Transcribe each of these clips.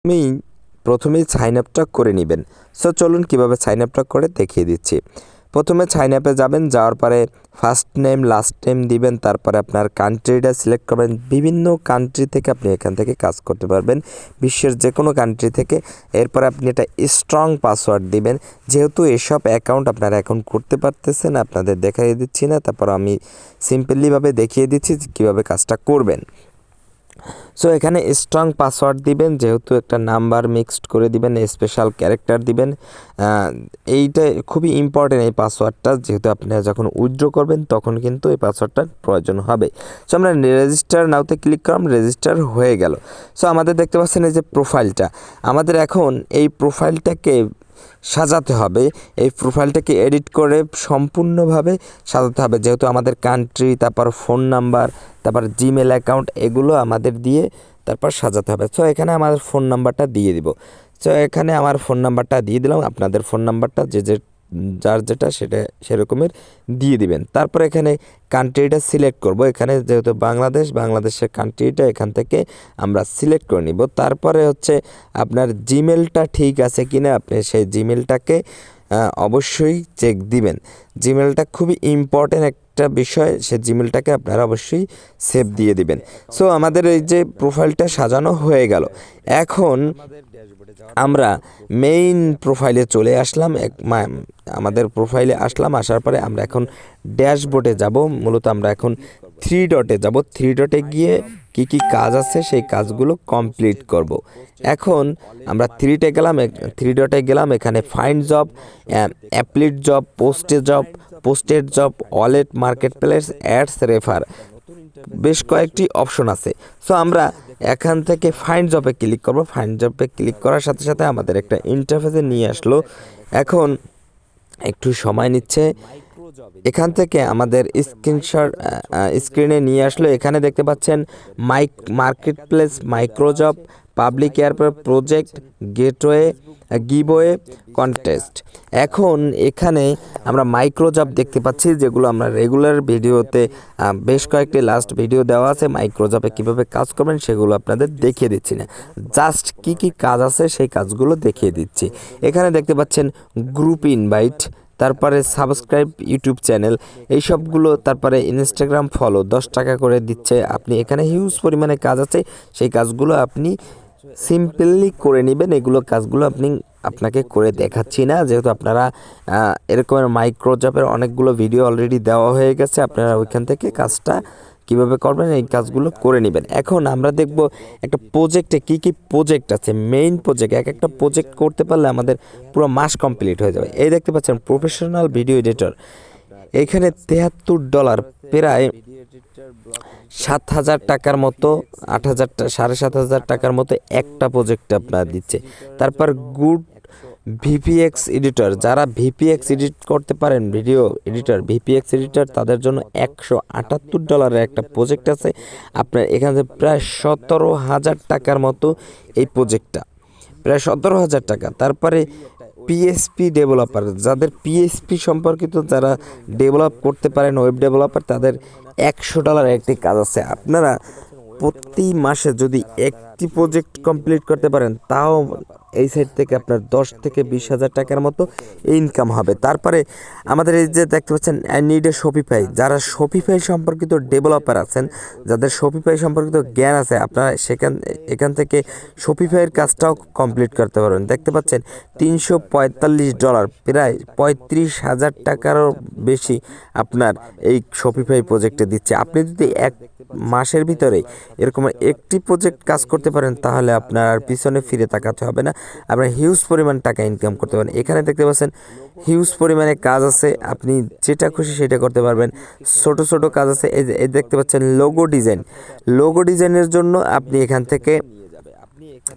আমি প্রথমেই সাইন আপটা করে নেবেন। সো চলুন কীভাবে সাইন আপটা করে দেখিয়ে দিচ্ছি। প্রথমে সাইন আপে যাবেন, যাওয়ার পরে ফার্স্ট নেম লাস্ট নেম দিবেন, তারপরে আপনার কান্ট্রিটা সিলেক্ট করবেন। বিভিন্ন কান্ট্রি থেকে আপনি এখান থেকে কাজ করতে পারবেন, বিশ্বের যে কোনো কান্ট্রি থেকে। এরপর আপনি একটা স্ট্রং পাসওয়ার্ড দিবেন। যেহেতু এসব অ্যাকাউন্ট আপনারা এখন করতে পারতেছেন, আপনাদের দেখাই দিচ্ছি না, তারপর আমি সিম্পলিভাবে দেখিয়ে দিচ্ছি কীভাবে কাজটা করবেন। সো এখানে স্ট্রং পাসওয়ার্ড দিবেন, যেহেতু একটা নাম্বার মিক্সড করে দিবেন, স্পেশাল ক্যারেক্টার দিবেন। এইটা খুবই ইম্পর্টেন্ট এই পাসওয়ার্ডটা, যেহেতু আপনারা যখন উইথড্র করবেন তখন কিন্তু এই পাসওয়ার্ডটার প্রয়োজন হবে। সো আমরা রেজিস্টার নাওতে ক্লিক করলাম, রেজিস্টার হয়ে গেল। সো আমাদের দেখতে পাচ্ছেন এই যে প্রোফাইলটা, আমাদের এখন এই প্রোফাইলটাকে সাজাতে হবে। এই প্রোফাইলটাকে এডিট করে সম্পূর্ণভাবে সাজাতে হবে, যেহেতু আমাদের কান্ট্রি, তারপর ফোন নাম্বার, তারপর জিমেল অ্যাকাউন্ট, এগুলো আমাদের দিয়ে তারপর সাজাতে হবে। সো এখানে আমাদের ফোন নাম্বারটা দিয়ে দিব। সো এখানে আমার ফোন নাম্বারটা দিয়ে দিলাম, আপনাদের ফোন নাম্বারটা যার যেটা সেটা সেরকমের দিয়ে দিবেন। তারপর এখানে কান্ট্রিটা সিলেক্ট করব। এখানে যেহেতু বাংলাদেশের কান্ট্রিটা এখান থেকে আমরা সিলেক্ট করে নিব। তারপরে হচ্ছে আপনার জিমেলটা ঠিক আছে কিনা, আপনি সেই জিমেলটাকে অবশ্যই চেক দিবেন। জিমেলটা খুবই ইম্পর্টেন্ট একটা বিষয়, সে জিমেলটাকে আপনারা অবশ্যই সেভ দিয়ে দিবেন। সো আমাদের এই যে প্রোফাইলটা সাজানো হয়ে গেল। এখন আমরা মেইন প্রোফাইলে চলে আসলাম। আমাদের প্রোফাইলে আসার পরে আমরা এখন ড্যাশবোর্ডে যাব। মূলত আমরা এখন 3 ডটে যাব। 3 ডটে গিয়ে কি কি কাজ আছে সেই কাজগুলো কমপ্লিট করব। এখন আমরা 3 ডটে গেলাম। এখানে find job, অ্যাপ্লিট job, posted job, wallet, market place, ads, refer, বেশ কয়েকটি অপশন আছে। সো আমরা এখান থেকে ফাইন্ড জবে ক্লিক করব। ফাইন্ড জবে ক্লিক করার সাথে সাথে আমাদের একটা ইন্টারফেসে নিয়ে আসলো। এখন একটু সময় নিচ্ছে। এখান থেকে আমাদের স্ক্রিনে নিয়ে আসলো। এখানে দেখতে পাচ্ছেন market place, microjob, public airport, project, gateway, giveaway, contest. এখন এখানে আমরা মাইক্রোজব দেখতে পাচ্ছি, যেগুলো আমরা রেগুলার ভিডিওতে বেশ কয়েকটি লাস্ট ভিডিও দেওয়া আছে। মাইক্রোজবে কীভাবে কাজ করবেন সেগুলো আপনাদের দেখিয়ে দিচ্ছি না, জাস্ট কি কি কাজ আছে সেই কাজগুলো দেখিয়ে দিচ্ছি। এখানে দেখতে পাচ্ছেন গ্রুপ ইনভাইট, তারপরে সাবস্ক্রাইব ইউটিউব চ্যানেল, এই সবগুলো। তারপরে ইনস্টাগ্রাম ফলো 10 টাকা করে দিচ্ছে। আপনি এখানে হিউজ পরিমাণে কাজ আছে, সেই কাজগুলো আপনি সিম্পলি করে নেবেন। এগুলো কাজগুলো আপনাকে করে দেখাচ্ছি না, যেহেতু আপনারা এরকমের মাইক্রোজবের অনেকগুলো ভিডিও অলরেডি দেওয়া হয়ে গেছে। আপনারা ওইখান থেকে কাজটা কীভাবে করবেন এই কাজগুলো করে নেবেন। এখন আমরা দেখব একটা প্রজেক্টে কি কি প্রজেক্ট আছে। মেইন প্রজেক্ট, একটা প্রজেক্ট করতে পারলে আমাদের পুরো মাস কমপ্লিট হয়ে যাবে। এই দেখতে পাচ্ছেন প্রফেশনাল ভিডিও এডিটর, এখানে $73, প্রায় 7,000 টাকার মতো, 7,500 টাকার মতো একটা প্রজেক্ট আপনার দিচ্ছে। তারপর গুড ভিপিএক্স এডিটর, যারা ভিপিএক্স এডিট করতে পারেন, ভিডিও এডিটর, ভিপিএক্স এডিটর, তাদের জন্য $178 একটা প্রজেক্ট আছে। আপনার এখানে প্রায় 17,000 টাকার মতো এই প্রজেক্টটা, প্রায় 17,000 টাকা। তারপরে পিএসপি ডেভেলপার, যাদের পিএসপি সম্পর্কিত যারা ডেভেলপ করতে পারেন, ওয়েব ডেভেলপার, তাদের $100 একটি কাজ আছে। আপনারা প্রতি মাসে যদি একটি প্রজেক্ট কমপ্লিট করতে পারেন, তাও এই সাইড থেকে আপনার 10 থেকে 20,000 টাকার মতো ইনকাম হবে। তারপরে আমাদের এই যে দেখতে পাচ্ছেন নিড এ শপিফাই, যারা শপিফাই সম্পর্কিত ডেভেলপার আছেন, যাদের শপিফাই সম্পর্কিত জ্ঞান আছে, আপনারা এখান থেকে শপিফাইয়ের কাজটাও কমপ্লিট করতে পারবেন। দেখতে পাচ্ছেন $345, প্রায় 35,000 টাকারও বেশি আপনার এই শপিফাই প্রজেক্টে দিচ্ছে। আপনি যদি এক মাসের ভিতরে এরকম একটি প্রজেক্ট কাজ করতে পারেন, তাহলে আপনার আর পিছনে ফিরে তাকাতে হবে না, আপনার হিউজ পরিমাণ টাকা ইনকাম করতে পারেন। এখানে দেখতে পাচ্ছেন হিউজ পরিমাণে কাজ আছে, আপনি যেটা খুশি সেটা করতে পারবেন। ছোট ছোট কাজ আছে, এই দেখতে পাচ্ছেন লোগো ডিজাইনের জন্য আপনি এখান থেকে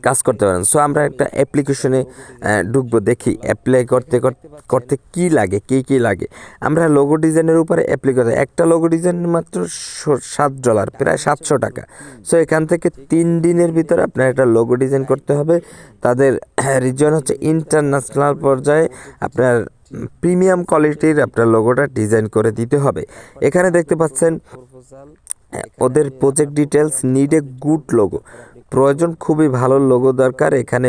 কাজ করতে পারেন। সো আমরা একটা অ্যাপ্লিকেশনে ঢুকবো, দেখি অ্যাপ্লাই করতে কি লাগে, কি লাগে। আমরা লোগো ডিজাইনের উপরে অ্যাপ্লাই করতে, একটা লোগো ডিজাইন মাত্র $7, প্রায় 700 টাকা। সো এখান থেকে 3 দিনের ভিতরে আপনার একটা লোগো ডিজাইন করতে হবে। তাদের রিজন হচ্ছে ইন্টারন্যাশনাল পর্যায়ে, আপনার প্রিমিয়াম কোয়ালিটির আপনার লোগোটা ডিজাইন করে দিতে হবে। এখানে দেখতে পাচ্ছেন ওদের project details, need a good logo, প্রয়োজন খুবই ভালো লোগো দরকার। এখানে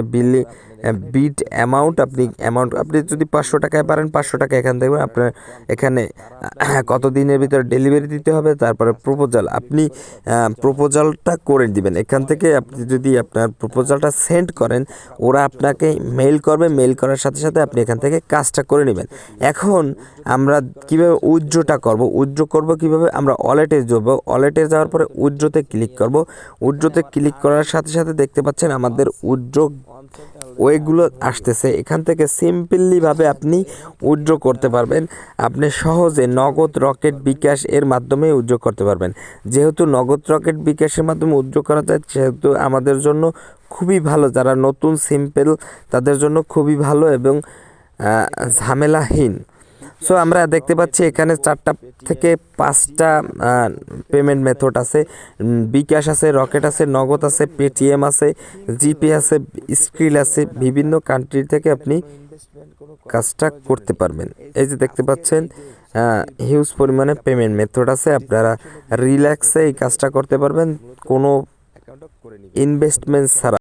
বিট অ্যামাউন্ট আপনি যদি 500 টাকায় পারেন 500 টাকা এখান থেকে আপনার এখানে কত দিনের ভিতরে ডেলিভারি দিতে হবে, তারপরে প্রপোজাল আপনি প্রপোজালটা করে দিবেন এখান থেকে। আপনি যদি আপনার প্রপোজালটা সেন্ড করেন ওরা আপনাকে মেইল করবে, মেইল করার সাথে সাথে আপনি এখান থেকে কাজটা করে নেবেন। এখন আমরা কিভাবে উইথড্রটা করব কিভাবে, আমরা ওয়ালেটে যাব, ওয়ালেটে যাওয়ার পরে উইথড্রতে ক্লিক করব। উইথড্রতে ক্লিক করার সাথে সাথে দেখতে পাচ্ছেন আমাদের উইথড্র ওয়েগুলো আসতেছে। এখান থেকে সিম্পলিভাবে আপনি উইথড্র করতে পারবেন। আপনি সহজে নগদ, রকেট, বিকাশ এর মাধ্যমে উইথড্র করতে পারবেন। যেহেতু নগদ, রকেট, বিকাশের মাধ্যমে উইথড্র করা যায় সেহেতু আমাদের জন্য খুবই ভালো, যারা নতুন সিম্পল তাদের জন্য খুবই ভালো এবং ঝামেলাহীন। সো আমরা দেখতে পাচ্ছি এখানে 4টা থেকে 5টা পেমেন্ট মেথড আছে। বিকাশ আছে, রকেট আছে, নগদ আছে, পেটিএম আছে, জিপে আছে, স্ক্রিল আছে। বিভিন্ন কান্ট্রি থেকে আপনি কাজটা করতে পারবেন। এই যে দেখতে পাচ্ছেন হিউজ পরিমাণে পেমেন্ট মেথড আছে। আপনারা রিল্যাক্সে এই কাজটা করতে পারবেন কোনো ইনভেস্টমেন্ট ছাড়া।